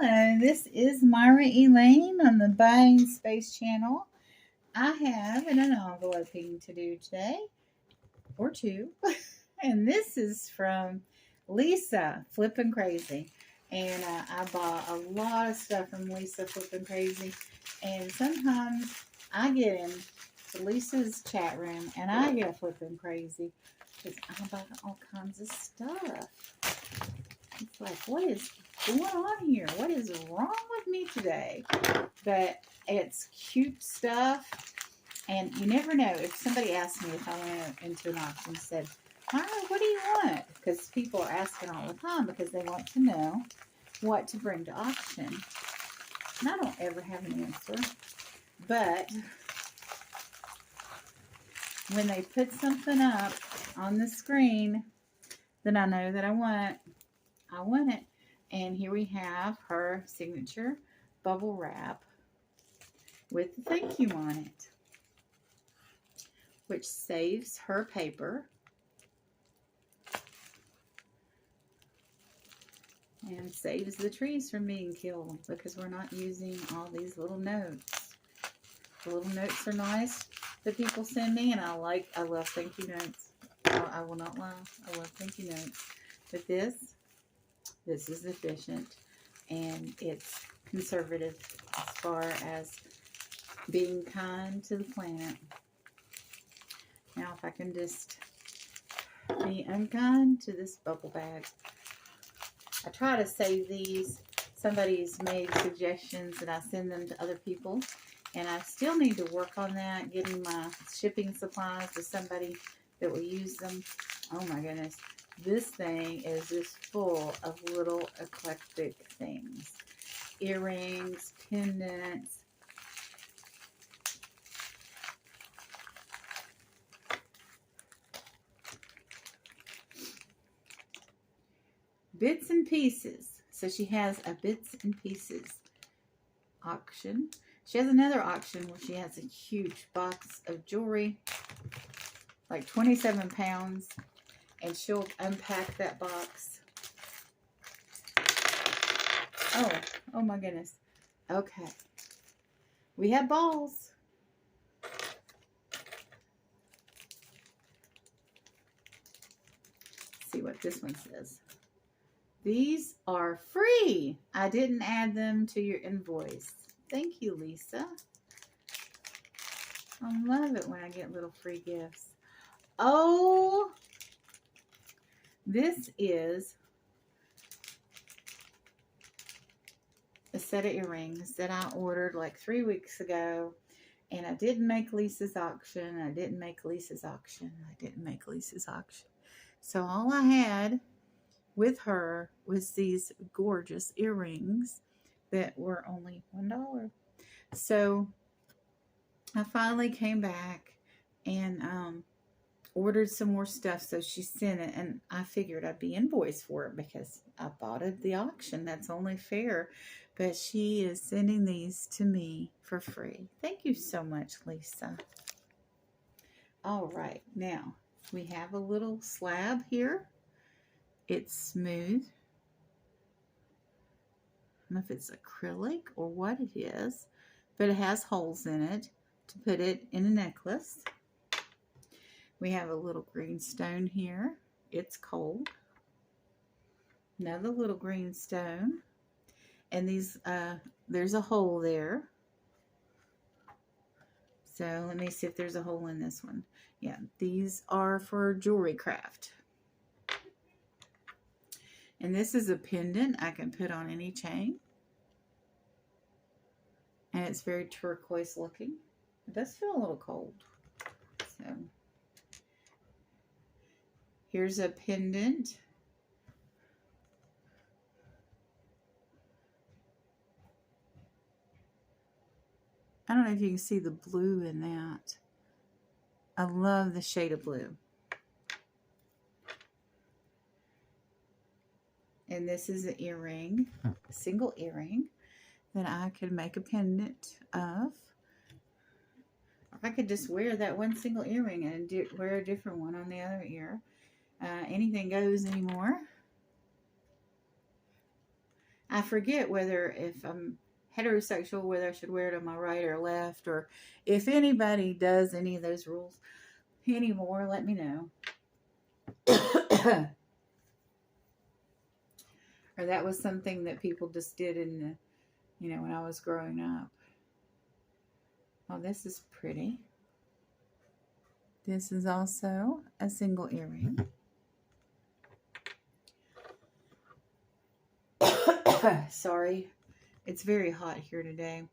Hello, this is Myra Elaine on the Buying Space channel. I have an enveloping to do today, or two, and this is from Lisa Flippin' Crazy. And I bought a lot of stuff from Lisa Flippin' Crazy, and sometimes I get in to Lisa's chat room and I get flippin' crazy because I buy all kinds of stuff. It's like, what is going on here? What is wrong with me today? But it's cute stuff. And you never know. If somebody asked me if I went into an auction and said, Myra, what do you want? Because people are asking all the time because they want to know what to bring to auction. And I don't ever have an answer. But when they put something up on the screen that I know that I want it. And here we have her signature bubble wrap with the thank you on it, which saves her paper and saves the trees from being killed because we're not using all these little notes. The little notes are nice that people send me, and I love thank you notes. I will not lie, I love thank you notes. But this is efficient and it's conservative as far as being kind to the planet. Now if I can just be unkind to this bubble bag. I try to save these. Somebody's made suggestions and I send them to other people. And I still need to work on that, getting my shipping supplies to somebody that will use them. Oh my goodness. This thing is just full of little eclectic things. Earrings, pendants. Bits and pieces. So she has a bits and pieces auction. She has another auction where she has a huge box of jewelry, like 27 pounds. And she'll unpack that box. Oh my goodness. Okay. We have balls. Let's see what this one says. These are free. I didn't add them to your invoice. Thank you, Lisa. I love it when I get little free gifts. Oh, this is a set of earrings that I ordered like 3 weeks ago. And I didn't make Lisa's auction. I didn't make Lisa's auction. I didn't make Lisa's auction. So all I had with her was these gorgeous earrings that were only $1. So I finally came back and ordered some more stuff, so she sent it, and I figured I'd be invoiced for it because I bought it at the auction. That's only fair. But she is sending these to me for free. Thank you so much, Lisa. All right, now we have a little slab here. It's smooth. I don't know if it's acrylic or what it is, but it has holes in it to put it in a necklace. We have a little green stone here. It's cold. Another little green stone. And these, there's a hole there. So let me see if there's a hole in this one. Yeah, these are for jewelry craft. And this is a pendant I can put on any chain. And it's very turquoise looking. It does feel a little cold. So here's a pendant. I don't know if you can see the blue in that. I love the shade of blue. And this is an earring, a single earring that I could make a pendant of. Or I could just wear that one single earring and wear a different one on the other ear. Anything goes anymore. I forget whether if I'm heterosexual, whether I should wear it on my right or left, or if anybody does any of those rules anymore, let me know. Or that was something that people just did in the, when I was growing up. Oh, this is pretty. This is also a single earring. Sorry, it's very hot here today.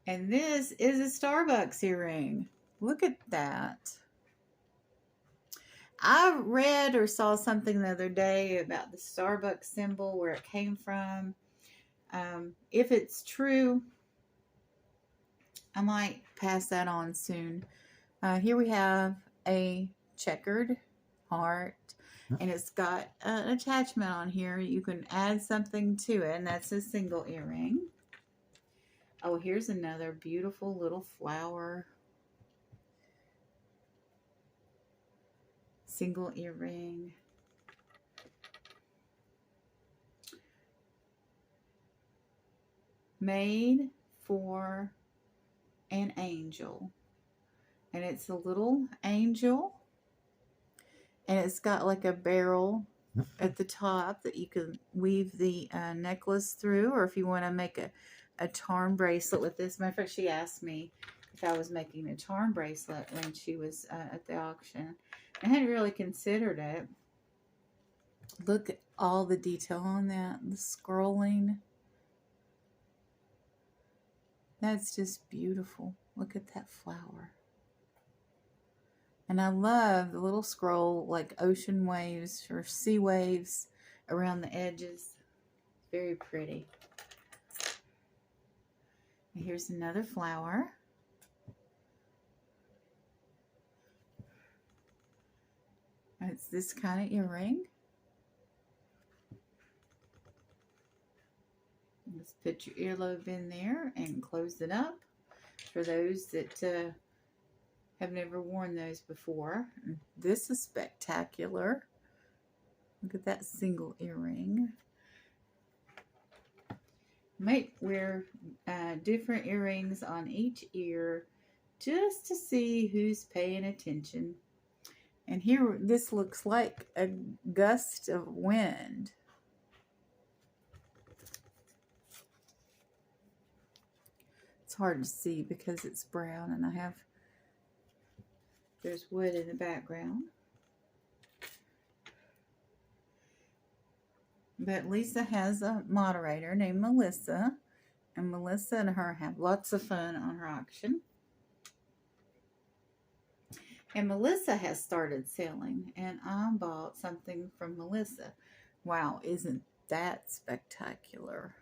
And this is a Starbucks earring. Look at that. I read or saw something the other day about the Starbucks symbol, where it came from. If it's true, I might pass that on soon. Here we have a checkered heart, and it's got an attachment on here. You can add something to it, and that's a single earring. Oh, here's another beautiful little flower. Single earring. Made for an angel. And it's a little angel. And it's got like a barrel at the top that you can weave the necklace through. Or if you want to make a charm bracelet with this. Matter of fact, she asked me if I was making a charm bracelet when she was at the auction. I hadn't really considered it. Look at all the detail on that. The scrolling. That's just beautiful. Look at that flower. And I love the little scroll, like ocean waves or sea waves around the edges. Very pretty. And here's another flower. It's this kind of earring. Just put your earlobe in there and close it up for those that have never worn those before. This is spectacular. Look at that single earring. Might wear different earrings on each ear just to see who's paying attention. And here, this looks like a gust of wind. It's hard to see because it's brown and there's wood in the background. But Lisa has a moderator named Melissa. And Melissa and her have lots of fun on her auction. And Melissa has started selling. And I bought something from Melissa. Wow, isn't that spectacular?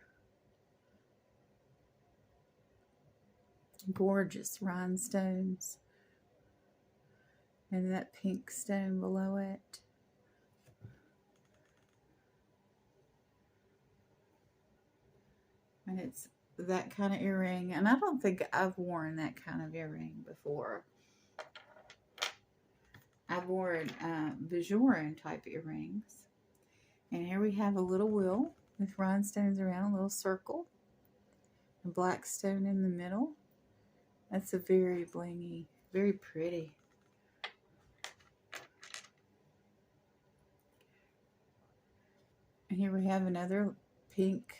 Gorgeous rhinestones. And that pink stone below it. And it's that kind of earring. And I don't think I've worn that kind of earring before. I've worn Bajoran type earrings. And here we have a little wheel with rhinestones around, a little circle. A black stone in the middle. That's a very blingy, very pretty. And here we have another pink,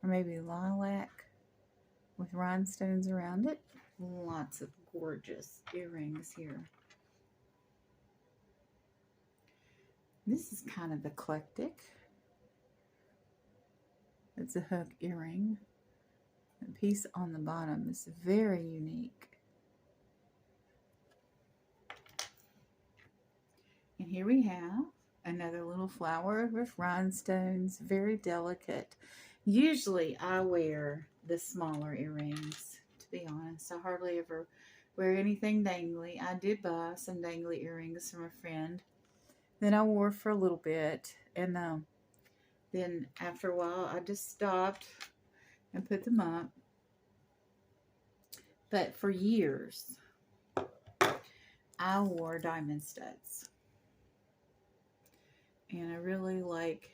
or maybe lilac, with rhinestones around it. Lots of gorgeous earrings here. This is kind of eclectic. It's a hook earring. The piece on the bottom is very unique. And here we have another little flower with rhinestones, very delicate. Usually I wear the smaller earrings, to be honest. I hardly ever wear anything dangly. I did buy some dangly earrings from a friend that I wore for a little bit. And then after a while I just stopped and put them up. But for years I wore diamond studs. And I really like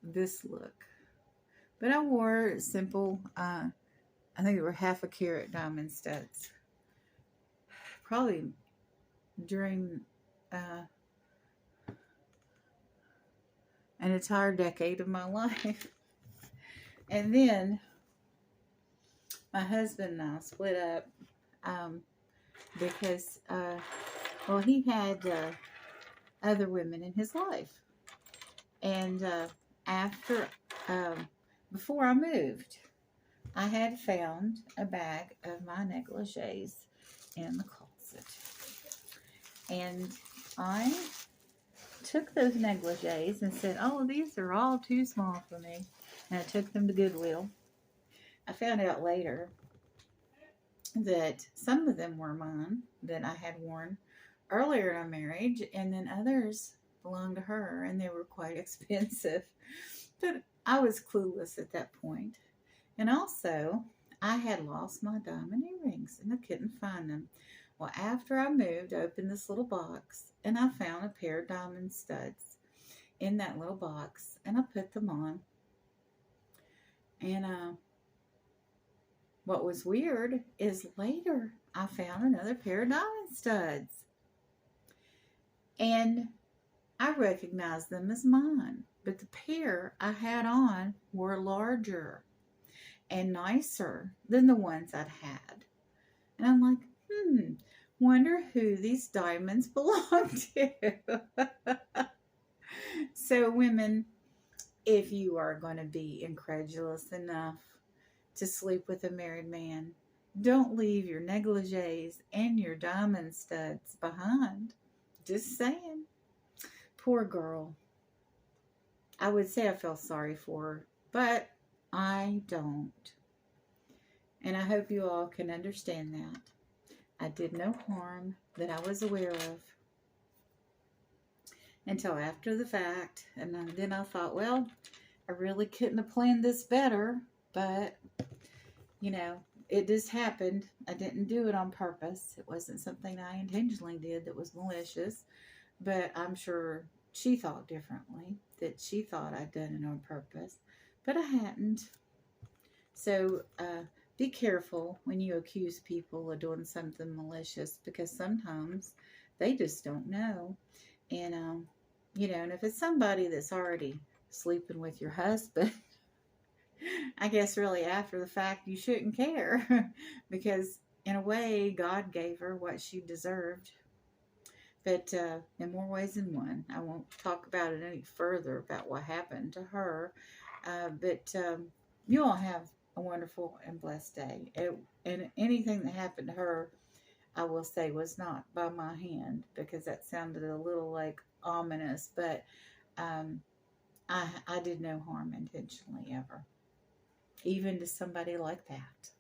this look. But I wore simple, I think they were 1/2 carat diamond studs. Probably during an entire decade of my life. And then my husband and I split up because, well, he had other women in his life. And after, before I moved, I had found a bag of my negligees in the closet. And I took those negligees and said, oh, these are all too small for me. And I took them to Goodwill. I found out later that some of them were mine that I had worn earlier in our marriage, and then others belonged to her, and they were quite expensive. But I was clueless at that point. And also, I had lost my diamond earrings, and I couldn't find them. Well, after I moved, I opened this little box, and I found a pair of diamond studs in that little box, and I put them on. And what was weird is later I found another pair of diamond studs, and I recognized them as mine, but the pair I had on were larger and nicer than the ones I'd had. And I'm like, wonder who these diamonds belong to. So women, if you are going to be incredulous enough to sleep with a married man, don't leave your negligees and your diamond studs behind. Just saying. Poor girl. I would say I feel sorry for her, but I don't. And I hope you all can understand that. I did no harm that I was aware of until after the fact. And then I thought, well, I really couldn't have planned this better, but, you know, it just happened. I didn't do it on purpose. It wasn't something I intentionally did that was malicious, but I'm sure she thought differently, that she thought I'd done it on purpose, but I hadn't. So be careful when you accuse people of doing something malicious, because sometimes they just don't know. And, you know, and if it's somebody that's already sleeping with your husband, I guess really after the fact you shouldn't care because in a way God gave her what she deserved. But in more ways than one. I won't talk about it any further about what happened to her. But you all have a wonderful and blessed day. And anything that happened to her, I will say, was not by my hand, because that sounded a little like ominous. But I did no harm intentionally ever, even to somebody like that.